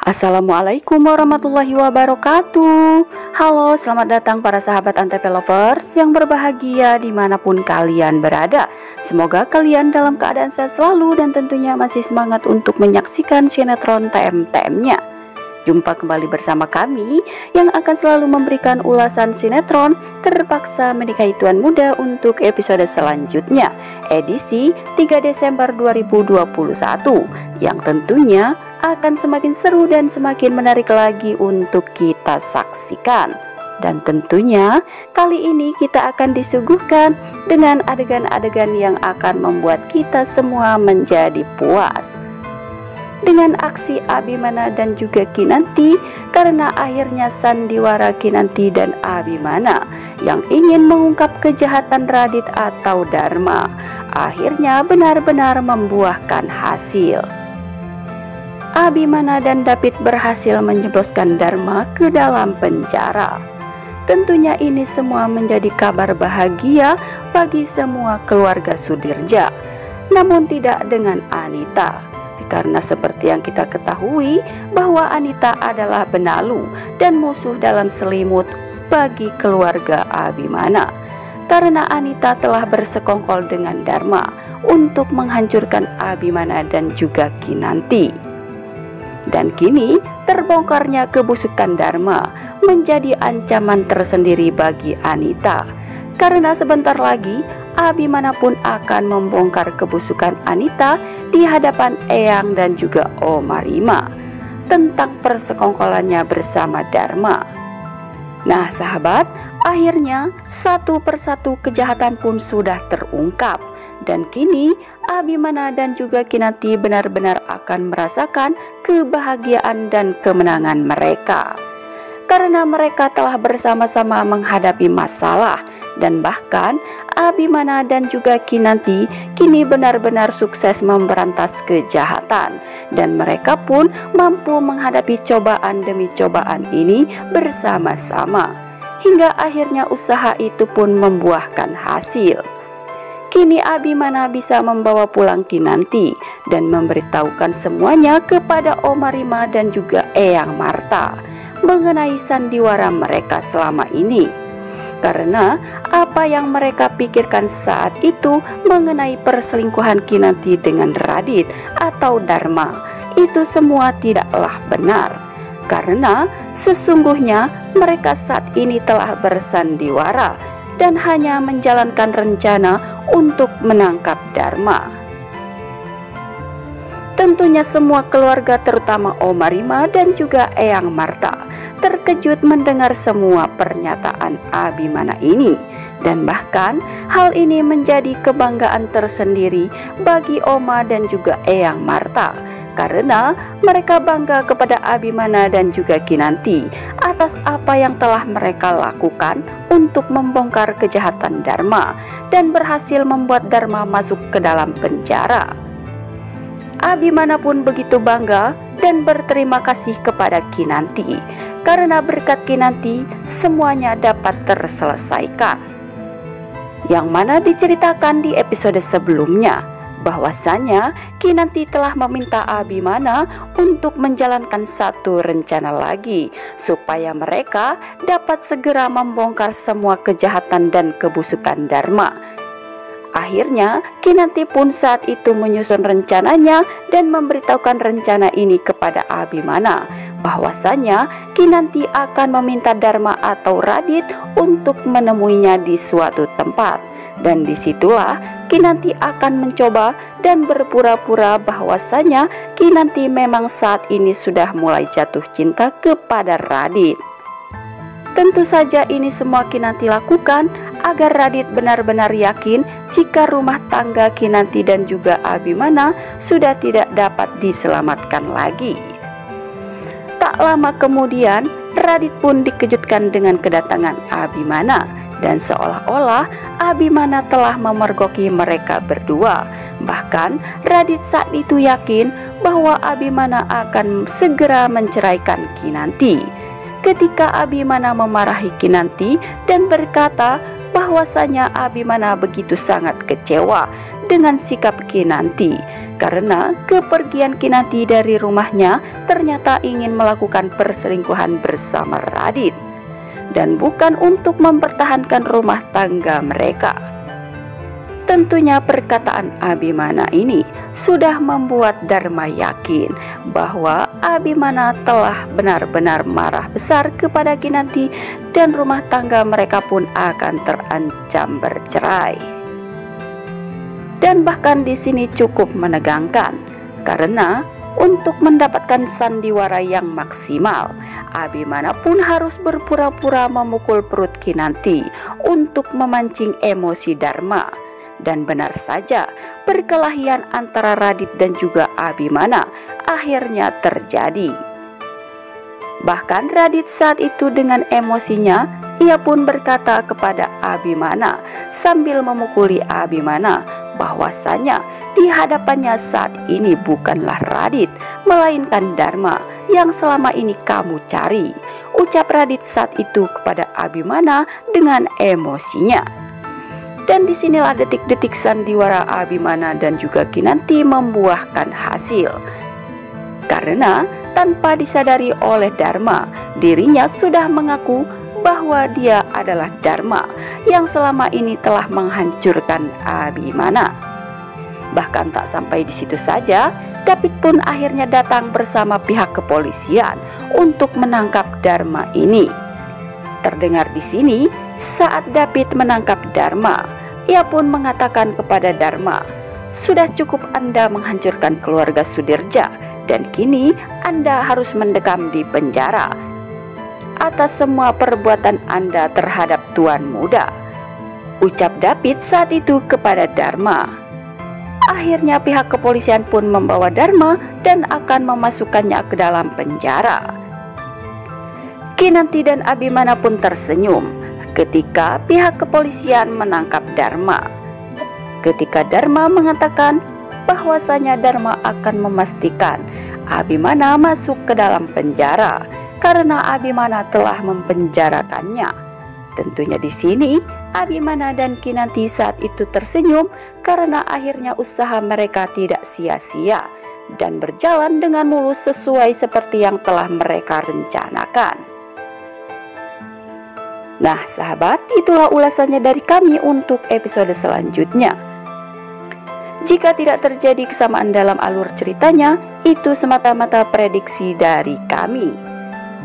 Assalamualaikum warahmatullahi wabarakatuh. Halo, selamat datang para sahabat Antv Lovers yang berbahagia dimanapun kalian berada. Semoga kalian dalam keadaan sehat selalu dan tentunya masih semangat untuk menyaksikan sinetron TM-TM-nya. Jumpa kembali bersama kami yang akan selalu memberikan ulasan sinetron Terpaksa Menikahi Tuan Muda untuk episode selanjutnya, edisi 3 Desember 2021, yang tentunya akan semakin seru dan semakin menarik lagi untuk kita saksikan. Dan tentunya kali ini kita akan disuguhkan dengan adegan-adegan yang akan membuat kita semua menjadi puas. Dengan aksi Abimana dan juga Kinanti, karena akhirnya sandiwara Kinanti dan Abimana yang ingin mengungkap kejahatan Radit atau Dharma akhirnya benar-benar membuahkan hasil. Abimana dan David berhasil menjebloskan Dharma ke dalam penjara. Tentunya ini semua menjadi kabar bahagia bagi semua keluarga Sudirja, namun tidak dengan Anita. Karena seperti yang kita ketahui bahwa Anita adalah benalu dan musuh dalam selimut bagi keluarga Abimana. Karena Anita telah bersekongkol dengan Dharma untuk menghancurkan Abimana dan juga Kinanti. Dan kini terbongkarnya kebusukan Dharma menjadi ancaman tersendiri bagi Anita. Karena sebentar lagi Abimana pun akan membongkar kebusukan Anita di hadapan Eyang dan juga Oma Rima tentang persekongkolannya bersama Dharma. Nah sahabat, akhirnya satu persatu kejahatan pun sudah terungkap. Dan kini Abimana dan juga Kinanti benar-benar akan merasakan kebahagiaan dan kemenangan mereka. Karena mereka telah bersama-sama menghadapi masalah. Dan bahkan Abimana dan juga Kinanti kini benar-benar sukses memberantas kejahatan. Dan mereka pun mampu menghadapi cobaan demi cobaan ini bersama-sama. Hingga akhirnya usaha itu pun membuahkan hasil. Kini Abimana bisa membawa pulang Kinanti dan memberitahukan semuanya kepada Oma Rima dan juga Eyang Marta mengenai sandiwara mereka selama ini. Karena apa yang mereka pikirkan saat itu mengenai perselingkuhan Kinanti dengan Radit atau Dharma itu semua tidaklah benar. Karena sesungguhnya mereka saat ini telah bersandiwara dan hanya menjalankan rencana untuk menangkap Dharma. Tentunya semua keluarga terutama Oma Rima dan juga Eyang Marta terkejut mendengar semua pernyataan Abimana ini. Dan bahkan hal ini menjadi kebanggaan tersendiri bagi Oma dan juga Eyang Marta. Karena mereka bangga kepada Abimana dan juga Kinanti atas apa yang telah mereka lakukan untuk membongkar kejahatan Dharma dan berhasil membuat Dharma masuk ke dalam penjara. Abimana pun begitu bangga dan berterima kasih kepada Kinanti. Karena berkat Kinanti semuanya dapat terselesaikan. Yang mana diceritakan di episode sebelumnya bahwasanya Kinanti telah meminta Abimana untuk menjalankan satu rencana lagi supaya mereka dapat segera membongkar semua kejahatan dan kebusukan Dharma. Akhirnya Kinanti pun saat itu menyusun rencananya dan memberitahukan rencana ini kepada Abimana bahwasanya Kinanti akan meminta Dharma atau Radit untuk menemuinya di suatu tempat. Dan disitulah Kinanti akan mencoba dan berpura-pura bahwasanya Kinanti memang saat ini sudah mulai jatuh cinta kepada Radit. Tentu saja ini semua Kinanti lakukan agar Radit benar-benar yakin jika rumah tangga Kinanti dan juga Abimana sudah tidak dapat diselamatkan lagi. Tak lama kemudian Radit pun dikejutkan dengan kedatangan Abimana. Dan seolah-olah Abimana telah memergoki mereka berdua. Bahkan Radit saat itu yakin bahwa Abimana akan segera menceraikan Kinanti. Ketika Abimana memarahi Kinanti dan berkata bahwasanya Abimana begitu sangat kecewa dengan sikap Kinanti, karena kepergian Kinanti dari rumahnya ternyata ingin melakukan perselingkuhan bersama Radit, dan bukan untuk mempertahankan rumah tangga mereka. Tentunya perkataan Abimana ini sudah membuat Dharma yakin bahwa Abimana telah benar-benar marah besar kepada Kinanti dan rumah tangga mereka pun akan terancam bercerai. Dan bahkan di sini cukup menegangkan karena untuk mendapatkan sandiwara yang maksimal, Abimana pun harus berpura-pura memukul perut Kinanti untuk memancing emosi Dharma. Dan benar saja, perkelahian antara Radit dan juga Abimana akhirnya terjadi. Bahkan Radit saat itu dengan emosinya, ia pun berkata kepada Abimana sambil memukuli Abimana bahwasanya di hadapannya saat ini bukanlah Radit, melainkan Dharma yang selama ini kamu cari, ucap Radit saat itu kepada Abimana dengan emosinya. Dan disinilah detik-detik sandiwara Abimana dan juga Kinanti membuahkan hasil. Karena tanpa disadari oleh Dharma, dirinya sudah mengaku bahwa dia adalah Dharma yang selama ini telah menghancurkan Abimana. Bahkan tak sampai di situ saja, David pun akhirnya datang bersama pihak kepolisian untuk menangkap Dharma ini. Terdengar di sini saat David menangkap Dharma, ia pun mengatakan kepada Dharma, "Sudah cukup Anda menghancurkan keluarga Sudirja dan kini Anda harus mendekam di penjara atas semua perbuatan Anda terhadap tuan muda," ucap David saat itu kepada Dharma. Akhirnya pihak kepolisian pun membawa Dharma dan akan memasukkannya ke dalam penjara. Kinanti dan Abimana pun tersenyum ketika pihak kepolisian menangkap Dharma. Ketika Dharma mengatakan bahwasanya Dharma akan memastikan Abimana masuk ke dalam penjara karena Abimana telah mempenjarakannya. Tentunya di sini Abimana dan Kinanti saat itu tersenyum karena akhirnya usaha mereka tidak sia-sia dan berjalan dengan mulus sesuai seperti yang telah mereka rencanakan. Nah sahabat, itulah ulasannya dari kami untuk episode selanjutnya. Jika tidak terjadi kesamaan dalam alur ceritanya, itu semata-mata prediksi dari kami.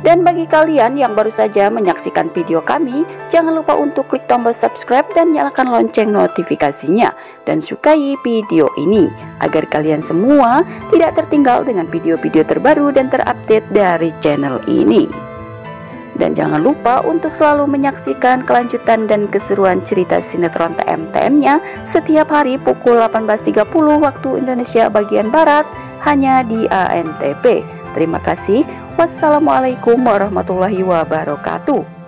Dan bagi kalian yang baru saja menyaksikan video kami, jangan lupa untuk klik tombol subscribe dan nyalakan lonceng notifikasinya. Dan sukai video ini, agar kalian semua tidak tertinggal dengan video-video terbaru dan terupdate dari channel ini. Dan jangan lupa untuk selalu menyaksikan kelanjutan dan keseruan cerita sinetron TM-TM-nya setiap hari pukul 18.30 waktu Indonesia bagian Barat hanya di ANTP. Terima kasih. Wassalamualaikum warahmatullahi wabarakatuh.